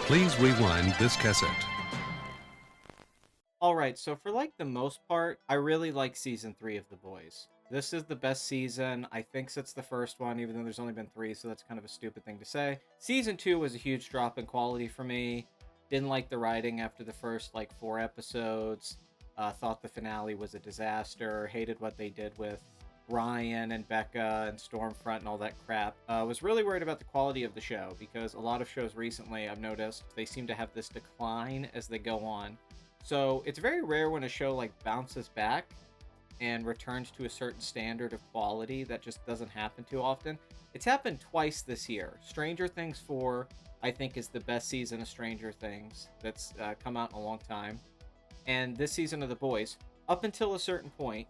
Please rewind this cassette. All right, so for like the most part, I really like season 3 of The Boys. This is the best season, I think, since the first one, even though there's only been 3, so that's kind of a stupid thing to say. Season 2 was a huge drop in quality for me. Didn't like the writing after the first like 4 episodes. Thought the finale was a disaster. Hated what they did with Ryan and Becca and Stormfront and all that crap. Was really worried about the quality of the show because a lot of shows recently I've noticed they seem to have this decline as they go on. So it's very rare when a show like bounces back and returns to a certain standard of quality. That just doesn't happen too often. It's happened twice this year. Stranger Things 4, I think, is the best season of Stranger Things that's come out in a long time. And this season of The Boys, up until a certain point,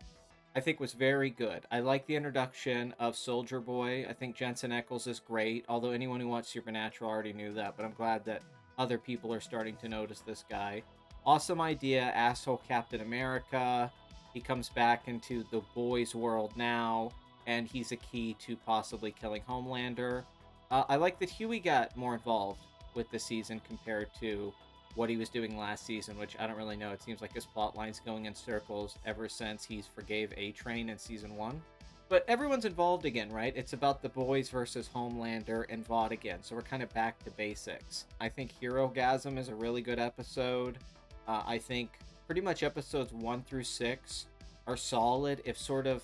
I think was very good. I like the introduction of Soldier Boy. I think Jensen Ackles is great, although anyone who watched Supernatural already knew that, but I'm glad that other people are starting to notice this guy. Awesome idea, asshole Captain America. He comes back into the boys' world now, and he's a key to possibly killing Homelander. I like that Huey got more involved with the season compared to what he was doing last season, which I don't really know. It seems like his plotline's going in circles ever since he forgave A-Train in season 1. But everyone's involved again, right? It's about the boys versus Homelander and Vought again, so we're kind of back to basics. I think Hero Gasm is a really good episode. I think pretty much episodes 1 through 6 are solid if sort of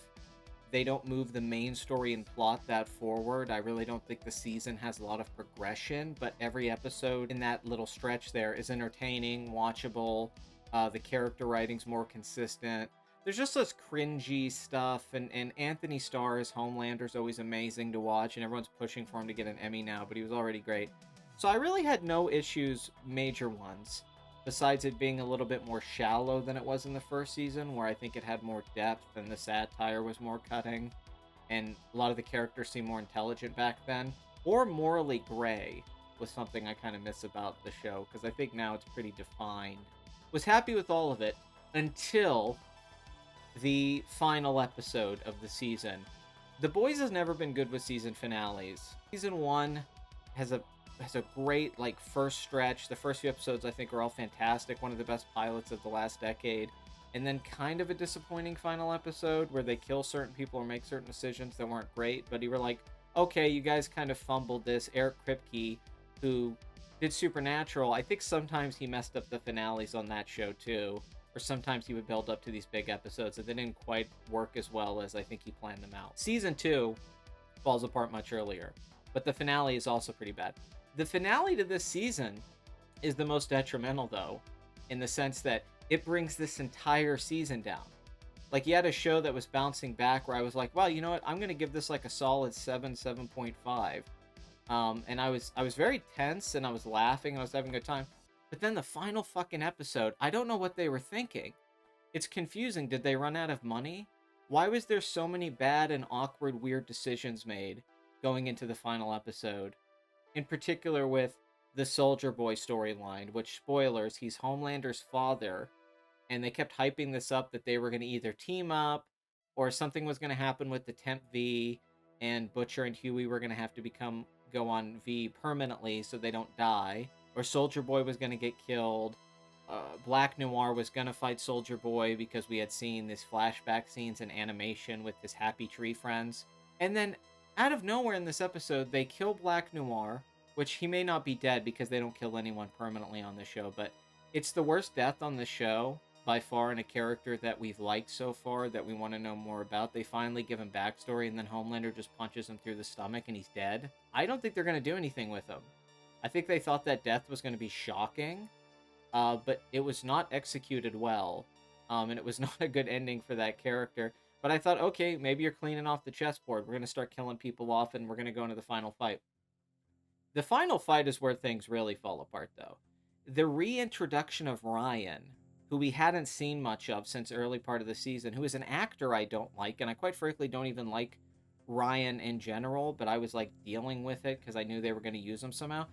they don't move the main story and plot that forward. I really don't think the season has a lot of progression, but every episode in that little stretch there is entertaining, watchable. The character writing's more consistent. There's just this cringy stuff, and Anthony Starr as Homelander's always amazing to watch, and everyone's pushing for him to get an Emmy now, but he was already great. So I really had no issues, major ones, besides it being a little bit more shallow than it was in the first season, where I think it had more depth and the satire was more cutting, and a lot of the characters seemed more intelligent back then, or morally gray was something I kind of miss about the show, because I think now it's pretty defined. Was happy with all of it until the final episode of the season. The Boys has never been good with season finales. Season 1 has a great like first stretch. The first few episodes I think are all fantastic, one of the best pilots of the last decade, and then kind of a disappointing final episode where they kill certain people or make certain decisions that weren't great, but you were like, okay, you guys kind of fumbled this. Eric Kripke, who did Supernatural, I think sometimes he messed up the finales on that show too, or sometimes he would build up to these big episodes that didn't quite work as well as I think he planned them out. Season 2 falls apart much earlier, but the finale is also pretty bad. The finale to this season is the most detrimental, though, in the sense that it brings this entire season down. Like, you had a show that was bouncing back where I was like, wow, you know what? I'm going to give this like a solid 7, 7.5. And I was very tense, and I was laughing, and I was having a good time. But then the final fucking episode, I don't know what they were thinking. It's confusing. Did they run out of money? Why was there so many bad and awkward, weird decisions made going into the final episode? In particular with the Soldier Boy storyline, which, spoilers, he's Homelander's father, and they kept hyping this up that they were going to either team up or something was going to happen with the Temp V, and Butcher and Huey were going to have to go on V permanently so they don't die, or Soldier Boy was going to get killed. Black Noir was going to fight Soldier Boy because we had seen these flashback scenes and animation with his Happy Tree friends. And then out of nowhere in this episode, they kill Black Noir, which he may not be dead because they don't kill anyone permanently on the show, but it's the worst death on the show by far in a character that we've liked so far that we want to know more about. They finally give him backstory, and then Homelander just punches him through the stomach and he's dead. I don't think they're going to do anything with him. I think they thought that death was going to be shocking, but it was not executed well, and it was not a good ending for that character. But I thought, okay, maybe you're cleaning off the chessboard. We're going to start killing people off, and we're going to go into the final fight. The final fight is where things really fall apart, though. The reintroduction of Ryan, who we hadn't seen much of since early part of the season, who is an actor I don't like, and I quite frankly don't even like Ryan in general, but I was like dealing with it because I knew they were going to use him somehow.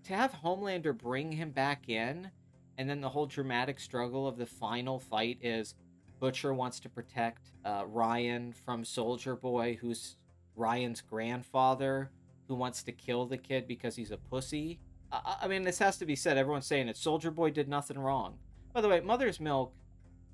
To have Homelander bring him back in, and then the whole dramatic struggle of the final fight is Butcher wants to protect Ryan from Soldier Boy, who's Ryan's grandfather, who wants to kill the kid because he's a pussy. I mean, this has to be said. Everyone's saying it. Soldier Boy did nothing wrong. By the way, Mother's Milk,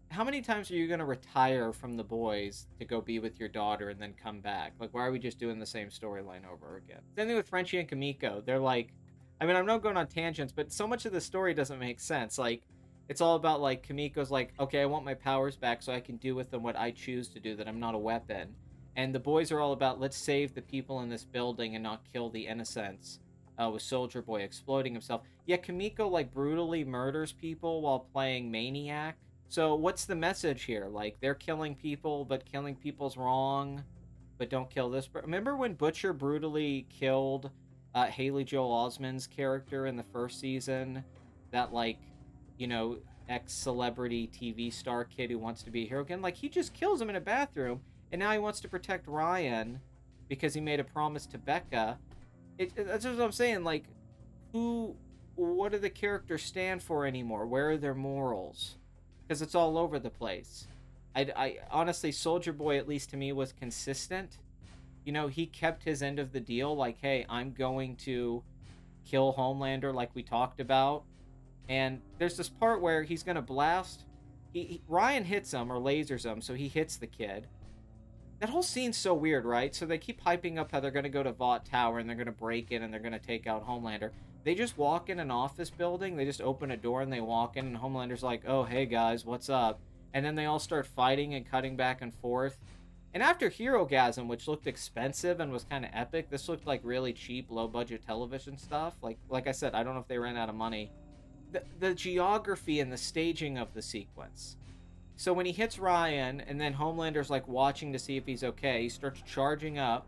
how many times are you going to retire from the boys to go be with your daughter and then come back? Like, why are we just doing the same storyline over again? Same thing with Frenchie and Kamiko. They're like, I mean, I'm not going on tangents, but so much of the story doesn't make sense. Like, it's all about, like, Kamiko's like, okay, I want my powers back so I can do with them what I choose to do, that I'm not a weapon. And the boys are all about, let's save the people in this building and not kill the innocents. With Soldier Boy exploding himself. Yet Kamiko, like, brutally murders people while playing Maniac. So what's the message here? Like, they're killing people, but killing people's wrong, but don't kill this. Remember when Butcher brutally killed Haley Joel Osment's character in the first season? That, like, you know, ex-celebrity TV star kid who wants to be a hero again? Like, he just kills him in a bathroom, and now he wants to protect Ryan because he made a promise to Becca. That's what I'm saying. Like, what do the characters stand for anymore? Where are their morals? Because it's all over the place. I honestly, Soldier Boy, at least to me, was consistent. You know, he kept his end of the deal. Like, hey, I'm going to kill Homelander like we talked about. And there's this part where he's going to blast. Ryan hits him or lasers him, so he hits the kid. That whole scene's so weird, right? So they keep hyping up how they're going to go to Vought Tower and they're going to break in and they're going to take out Homelander. They just walk in an office building, they just open a door and they walk in, and Homelander's like, oh, hey guys, what's up? And then they all start fighting and cutting back and forth. And after Herogasm, which looked expensive and was kind of epic, this looked like really cheap, low-budget television stuff. Like I said, I don't know if they ran out of money. The geography and the staging of the sequence. So when he hits Ryan, and then Homelander's like watching to see if he's okay, he starts charging up.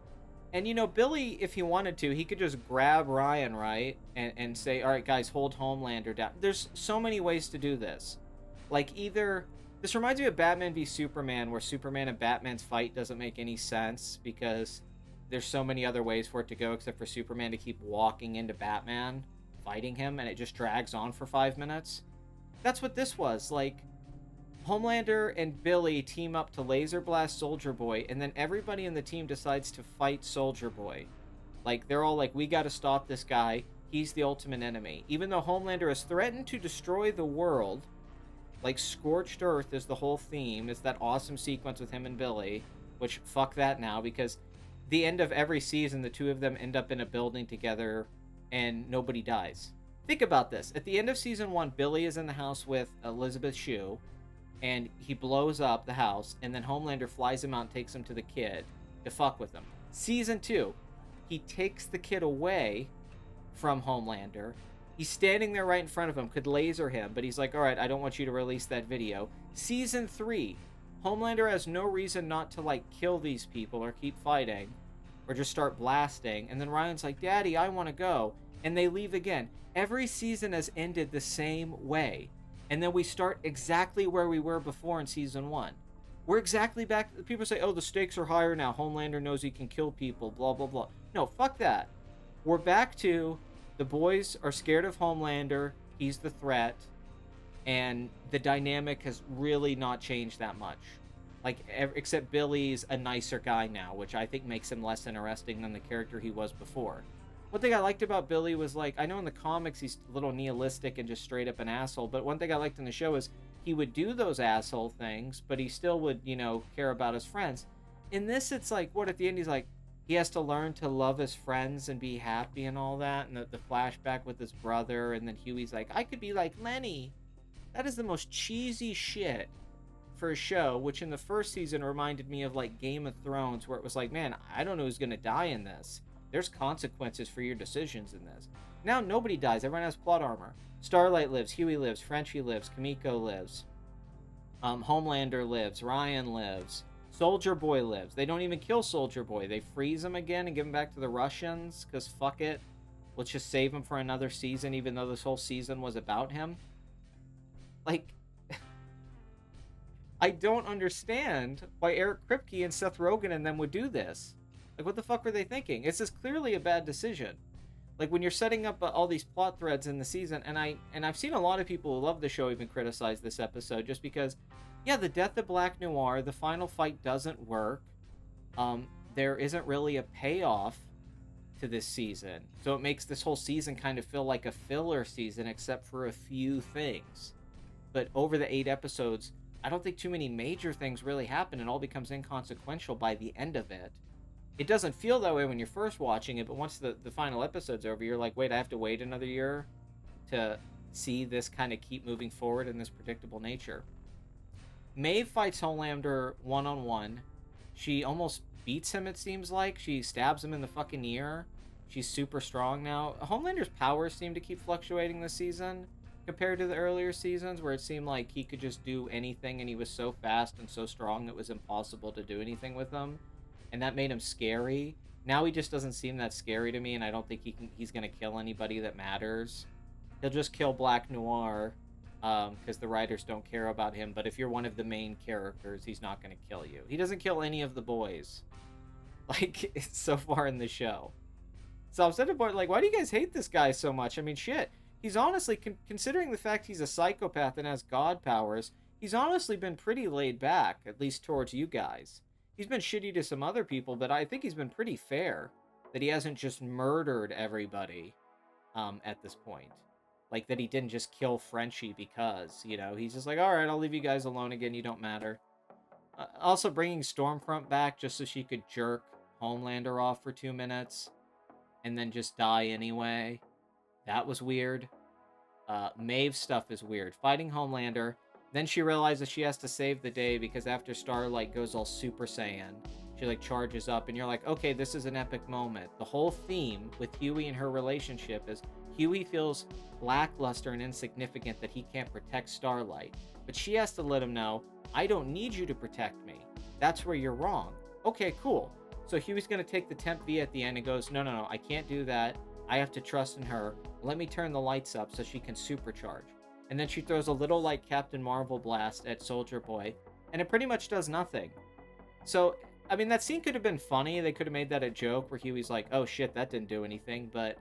And, you know, Billy, if he wanted to, he could just grab Ryan, right? And say, all right, guys, hold Homelander down. There's so many ways to do this. Like, either... This reminds me of Batman v Superman, where Superman and Batman's fight doesn't make any sense because there's so many other ways for it to go except for Superman to keep walking into Batman, fighting him, and it just drags on for 5 minutes. That's what this was. Like, Homelander and Billy team up to laser blast Soldier Boy, and then everybody in the team decides to fight Soldier Boy. Like, they're all like, we gotta stop this guy. He's the ultimate enemy. Even though Homelander has threatened to destroy the world, like, Scorched Earth is the whole theme. It's that awesome sequence with him and Billy, which, fuck that now, because the end of every season, the two of them end up in a building together, and nobody dies. Think about this. At the end of season 1, Billy is in the house with Elizabeth Shue, and he blows up the house, and then Homelander flies him out and takes him to the kid to fuck with him. Season 2, he takes the kid away from Homelander. He's standing there right in front of him, could laser him, but he's like, all right, I don't want you to release that video. Season 3, Homelander has no reason not to, like, kill these people or keep fighting or just start blasting. And then Ryan's like, Daddy, I want to go. And they leave again. Every season has ended the same way. And then we start exactly where we were before in season 1. We're exactly back. People say, oh, the stakes are higher now. Homelander knows he can kill people, blah, blah, blah. No, fuck that. We're back to the boys are scared of Homelander. He's the threat. And the dynamic has really not changed that much. Like, except Billy's a nicer guy now, which I think makes him less interesting than the character he was before. One thing I liked about Billy was, like, I know in the comics he's a little nihilistic and just straight up an asshole, but one thing I liked in the show is he would do those asshole things, but he still would, you know, care about his friends. In this, it's like, what, at the end he's like, he has to learn to love his friends and be happy and all that, and the flashback with his brother, and then Huey's like, I could be like Lenny. That is the most cheesy shit for a show, which in the first season reminded me of, like, Game of Thrones, where it was like, man, I don't know who's gonna die in this. There's consequences for your decisions in this. Now nobody dies. Everyone has plot armor. Starlight lives. Huey lives. Frenchie lives. Kamiko lives. Homelander lives. Ryan lives. Soldier Boy lives. They don't even kill Soldier Boy. They freeze him again and give him back to the Russians, because fuck it. Let's just save him for another season, even though this whole season was about him. Like, I don't understand why Eric Kripke and Seth Rogen and them would do this. Like, what the fuck were they thinking? It's just clearly a bad decision. Like, when you're setting up all these plot threads in the season, and I've seen a lot of people who love the show even criticize this episode just because, yeah, the death of Black Noir, the final fight doesn't work. There isn't really a payoff to this season. So it makes this whole season kind of feel like a filler season, except for a few things. But over the 8 episodes, I don't think too many major things really happen. It all becomes inconsequential by the end of it. It doesn't feel that way when you're first watching it, but once the final episode's over, you're like, wait, I have to wait another year to see this kind of keep moving forward in this predictable nature. Maeve fights Homelander one-on-one. She almost beats him, it seems like. She stabs him in the fucking ear. She's super strong now. Homelander's powers seem to keep fluctuating this season compared to the earlier seasons, where it seemed like he could just do anything and he was so fast and so strong it was impossible to do anything with him, and that made him scary. Now he just doesn't seem that scary to me, and I don't think he's gonna kill anybody that matters. He'll just kill Black Noir because the writers don't care about him, but if you're one of the main characters, he's not gonna kill you. He doesn't kill any of the boys, like, so far in the show. So I'm sitting there like, why do you guys hate this guy so much? I mean, shit. He's honestly, considering the fact he's a psychopath and has god powers, he's honestly been pretty laid back, at least towards you guys. He's been shitty to some other people, but I think he's been pretty fair that he hasn't just murdered everybody at this point. Like, that he didn't just kill Frenchie because, you know, he's just like, all right, I'll leave you guys alone again, you don't matter. Also bringing Stormfront back just so she could jerk Homelander off for 2 minutes and then just die anyway. That was weird. Maeve's stuff is weird. Fighting Homelander. Then she realizes she has to save the day because after Starlight goes all Super Saiyan, she like charges up and you're like, okay, this is an epic moment. The whole theme with Huey and her relationship is Huey feels lackluster and insignificant that he can't protect Starlight. But she has to let him know, I don't need you to protect me. That's where you're wrong. Okay, cool. So Huey's going to take the Temp V at the end and goes, no, I can't do that. I have to trust in her. Let me turn the lights up so she can supercharge. And then she throws a little like Captain Marvel blast at Soldier Boy, and it pretty much does nothing. So, I mean, that scene could have been funny. They could have made that a joke where Huey's like, oh shit, that didn't do anything. But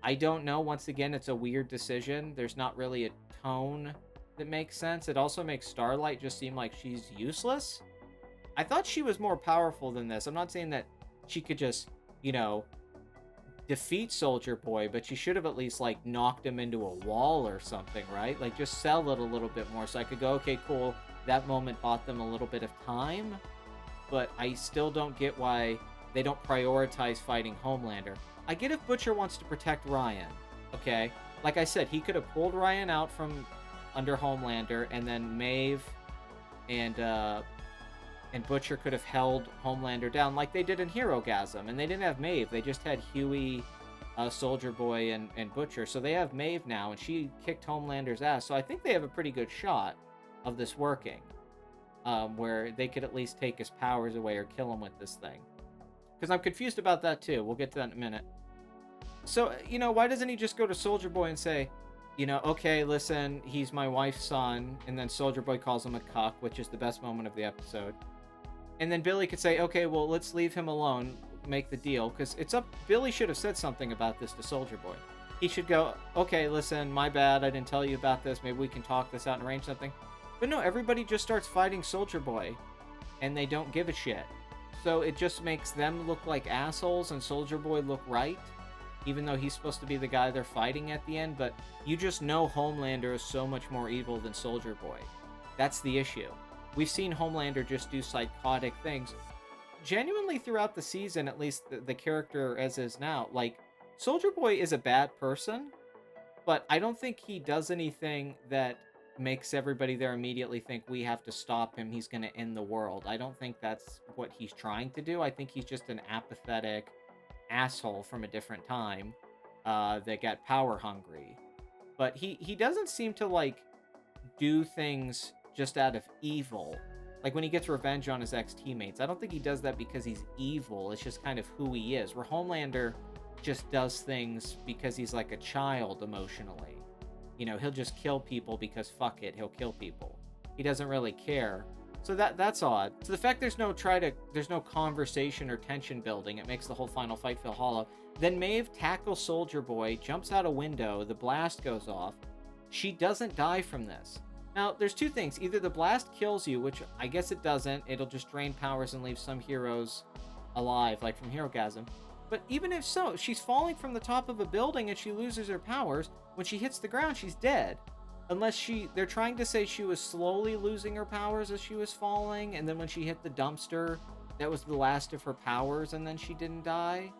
I don't know. Once again, it's a weird decision. There's not really a tone that makes sense. It also makes Starlight just seem like she's useless. I thought she was more powerful than this. I'm not saying that she could just, you know, defeat Soldier Boy, but she should have at least like knocked him into a wall or something, right? Like just sell it a little bit more so I could go, okay, cool, that moment bought them a little bit of time. But I still don't get why they don't prioritize fighting Homelander. I get if Butcher wants to protect Ryan, okay? Like I said, he could have pulled Ryan out from under Homelander, and then Maeve and Butcher could have held Homelander down like they did in Herogasm. And they didn't have Maeve. They just had Huey, Soldier Boy, and Butcher. So they have Maeve now, and she kicked Homelander's ass. So I think they have a pretty good shot of this working, where they could at least take his powers away or kill him with this thing. Because I'm confused about that too. We'll get to that in a minute. So, you know, why doesn't he just go to Soldier Boy and say, you know, okay, listen, he's my wife's son, and then Soldier Boy calls him a cuck, which is the best moment of the episode. And then Billy could say, okay, well, let's leave him alone, make the deal, because it's up. Billy should have said something about this to Soldier Boy. He should go, okay, listen, my bad, I didn't tell you about this, maybe we can talk this out and arrange something. But no, everybody just starts fighting Soldier Boy, and they don't give a shit. So it just makes them look like assholes and Soldier Boy look right, even though he's supposed to be the guy they're fighting at the end. But you just know Homelander is so much more evil than Soldier Boy. That's the issue. We've seen Homelander just do psychotic things. Genuinely throughout the season, at least the character as is now, like, Soldier Boy is a bad person, but I don't think he does anything that makes everybody there immediately think we have to stop him, he's going to end the world. I don't think that's what he's trying to do. I think he's just an apathetic asshole from a different time that got power hungry. But he doesn't seem to, like, do things just out of evil. Like when he gets revenge on his ex-teammates, I don't think he does that because he's evil. It's just kind of who he is. Where Homelander just does things because he's like a child emotionally. You know, he'll just kill people because fuck it, he'll kill people. He doesn't really care. So that's odd. So the fact there's no conversation or tension building, it makes the whole final fight feel hollow. Then Maeve tackles Soldier Boy, jumps out a window, the blast goes off. She doesn't die from this. Now, there's two things. Either the blast kills you, which I guess it doesn't. It'll just drain powers and leave some heroes alive, like from Herogasm. But even if so, she's falling from the top of a building and she loses her powers. When she hits the ground, she's dead. Unless they're trying to say she was slowly losing her powers as she was falling, and then when she hit the dumpster, that was the last of her powers, and then she didn't die.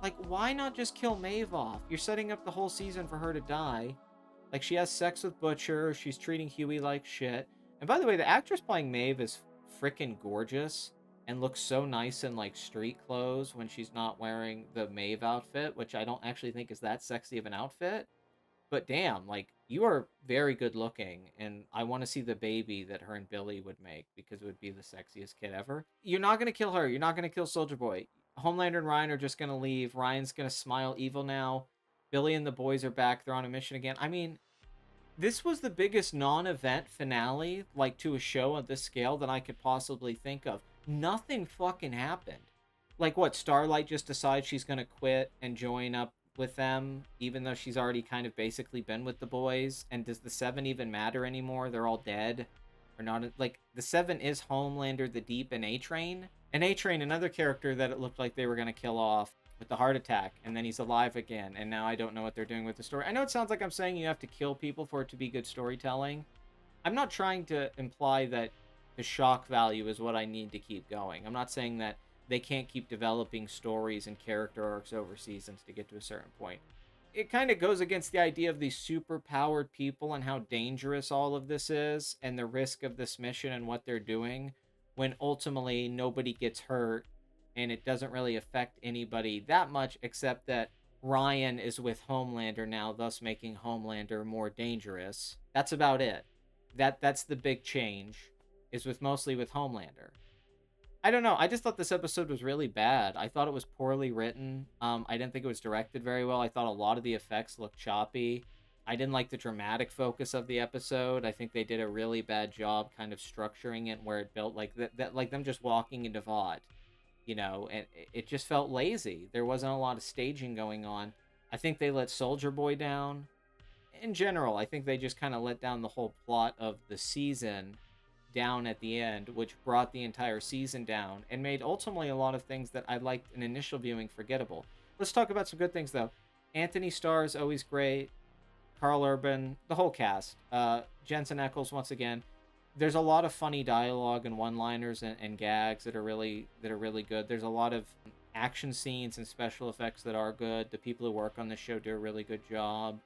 Like, why not just kill Maeve off? You're setting up the whole season for her to die. Like, she has sex with Butcher, she's treating Huey like shit. And by the way, the actress playing Maeve is freaking gorgeous and looks so nice in, like, street clothes when she's not wearing the Maeve outfit, which I don't actually think is that sexy of an outfit. But damn, like, you are very good looking, and I want to see the baby that her and Billy would make, because it would be the sexiest kid ever. You're not going to kill her. You're not going to kill Soldier Boy. Homelander and Ryan are just going to leave. Ryan's going to smile evil now. Billy and the boys are back. They're on a mission again. I mean, this was the biggest non-event finale, like, to a show of this scale that I could possibly think of. Nothing fucking happened. Like, what, Starlight just decides she's gonna quit and join up with them, even though she's already kind of basically been with the boys? And does the Seven even matter anymore? They're all dead. Or not? Like, the Seven is Homelander, the Deep, and A-Train. And A-Train, another character that it looked like they were gonna kill off with the heart attack, and then he's alive again, and now I don't know what they're doing with the story. I know it sounds like I'm saying you have to kill people for it to be good storytelling. I'm not trying to imply that the shock value is what I need to keep going. I'm not saying that they can't keep developing stories and character arcs over seasons to get to a certain point. It kind of goes against the idea of these super powered people and how dangerous all of this is, and the risk of this mission and what they're doing, when ultimately nobody gets hurt and it doesn't really affect anybody that much, except that Ryan is with Homelander now, thus making Homelander more dangerous. That's about it. That's the big change, is mostly with Homelander. I don't know. I just thought this episode was really bad. I thought it was poorly written. I didn't think it was directed very well. I thought a lot of the effects looked choppy. I didn't like the dramatic focus of the episode. I think they did a really bad job kind of structuring it where it built like that like them just walking into VOD. And it just felt lazy. There wasn't a lot of staging going on. I think they let Soldier Boy down. In general, I think they just kind of let down the whole plot of the season down at the end, which brought the entire season down and made ultimately a lot of things that I liked in initial viewing forgettable. Let's talk about some good things, though. Anthony Starr is always great. Carl Urban, the whole cast. Jensen Ackles, once again. There's a lot of funny dialogue and one-liners and gags that are really good. There's a lot of action scenes and special effects that are good. The people who work on this show do a really good job.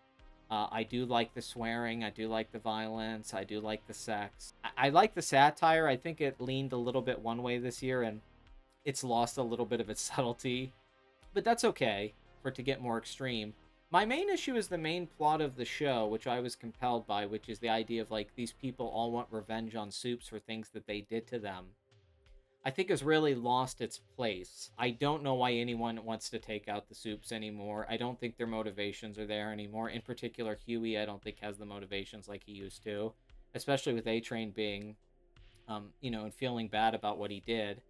I do like the swearing. I do like the violence. I do like the sex. I like the satire. I think it leaned a little bit one way this year, and it's lost a little bit of its subtlety. But that's okay for it to get more extreme. My main issue is the main plot of the show, which I was compelled by, which is the idea of, like, these people all want revenge on Supes for things that they did to them. I think has really lost its place. I don't know why anyone wants to take out the Supes anymore. I don't think their motivations are there anymore. In particular, Huey, I don't think has the motivations like he used to, especially with A-Train being, and feeling bad about what he did.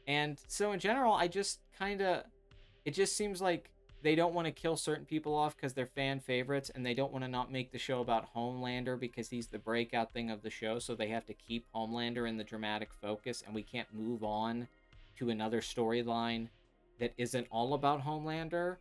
And so in general, I just it just seems like they don't want to kill certain people off because they're fan favorites, and they don't want to not make the show about Homelander because he's the breakout thing of the show, so they have to keep Homelander in the dramatic focus, and we can't move on to another storyline that isn't all about Homelander.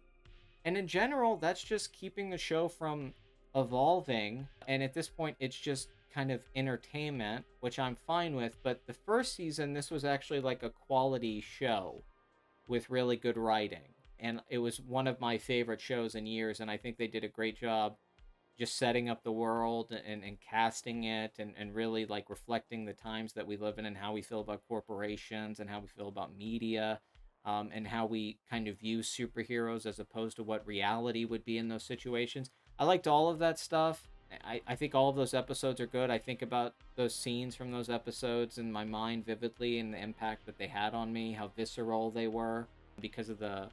And in general, that's just keeping the show from evolving, and at this point, it's just kind of entertainment, which I'm fine with, but the first season, this was actually like a quality show with really good writing. And it was one of my favorite shows in years, and I think they did a great job just setting up the world and casting it and really, like, reflecting the times that we live in and how we feel about corporations and how we feel about media, and how we kind of view superheroes as opposed to what reality would be in those situations. I liked all of that stuff. I think all of those episodes are good. I think about those scenes from those episodes in my mind vividly and the impact that they had on me, how visceral they were because of the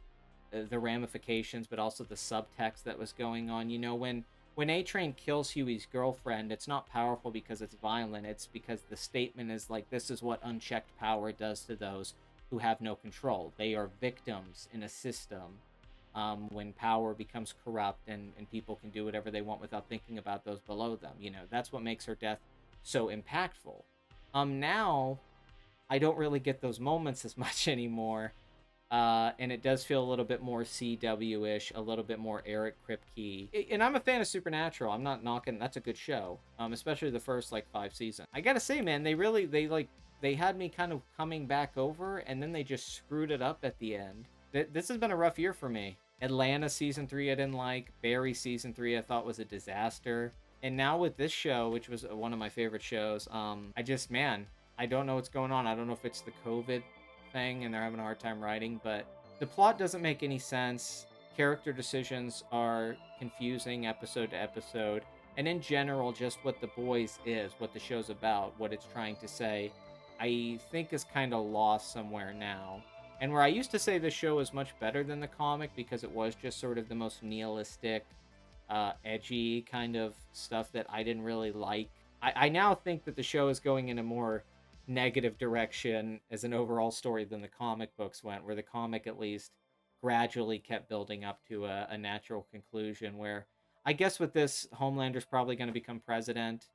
ramifications, but also the subtext that was going on. When A-Train kills Huey's girlfriend, it's not powerful because it's violent. It's because the statement is like, this is what unchecked power does to those who have no control. They are victims in a system when power becomes corrupt and people can do whatever they want without thinking about those below them. That's what makes her death so impactful. Now, I don't really get those moments as much anymore. And it does feel a little bit more CW-ish, a little bit more Eric Kripke. And I'm a fan of Supernatural. I'm not knocking. That's a good show, especially the first like 5 seasons. I gotta say, man, they had me kind of coming back over, and then they just screwed it up at the end. This has been a rough year for me. Atlanta season 3 I didn't like. Barry season 3 I thought was a disaster. And now with this show, which was one of my favorite shows, I just, man, I don't know what's going on. I don't know if it's the COVID thing and they're having a hard time writing, but the plot doesn't make any sense. Character decisions are confusing episode to episode. And in general, just what The Boys is, what the show's about, what it's trying to say, I think is kind of lost somewhere now. And where I used to say the show is much better than the comic because it was just sort of the most nihilistic, edgy kind of stuff that I didn't really like. I now think that the show is going in a more negative direction as an overall story than the comic books went, where the comic at least gradually kept building up to a natural conclusion. Where I guess with this, Homelander's probably going to become president,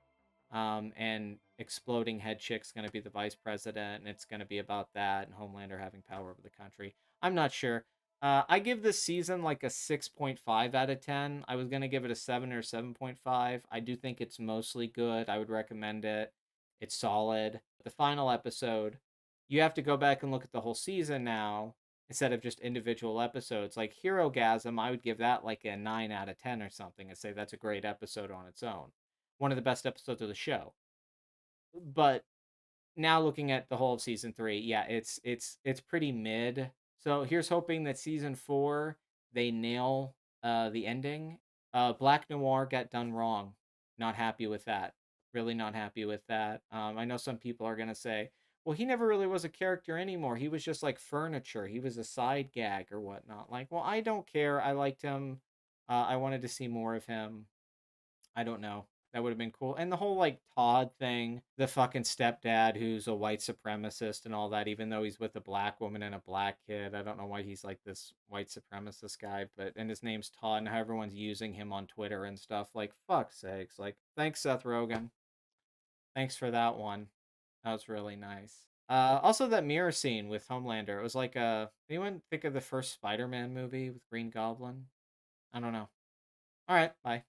and exploding head chick's going to be the vice president, and it's going to be about that and Homelander having power over the country. I'm not sure. I give this season like a 6.5 out of 10. I was going to give it a 7 or 7.5. I do think it's mostly good. I would recommend it. It's solid. The final episode, you have to go back and look at the whole season now instead of just individual episodes. Like Hero Gasm, I would give that like a 9 out of 10 or something and say that's a great episode on its own. One of the best episodes of the show. But now looking at the whole of season 3, yeah, it's pretty mid. So here's hoping that season 4 they nail the ending. Black Noir got done wrong. Not happy with that. Really not happy with that. I know some people are gonna say, well, he never really was a character anymore. He was just like furniture. He was a side gag or whatnot. Like, well, I don't care. I liked him. I wanted to see more of him. I don't know. That would have been cool. And the whole like Todd thing, the fucking stepdad who's a white supremacist and all that, even though he's with a black woman and a black kid. I don't know why he's like this white supremacist guy, but and his name's Todd, and how everyone's using him on Twitter and stuff. Like, fuck's sakes. Like, thanks, Seth Rogen. Thanks for that one. That was really nice. Also that mirror scene with Homelander. It was like anyone think of the first Spider-Man movie with Green Goblin? I don't know. All right, bye.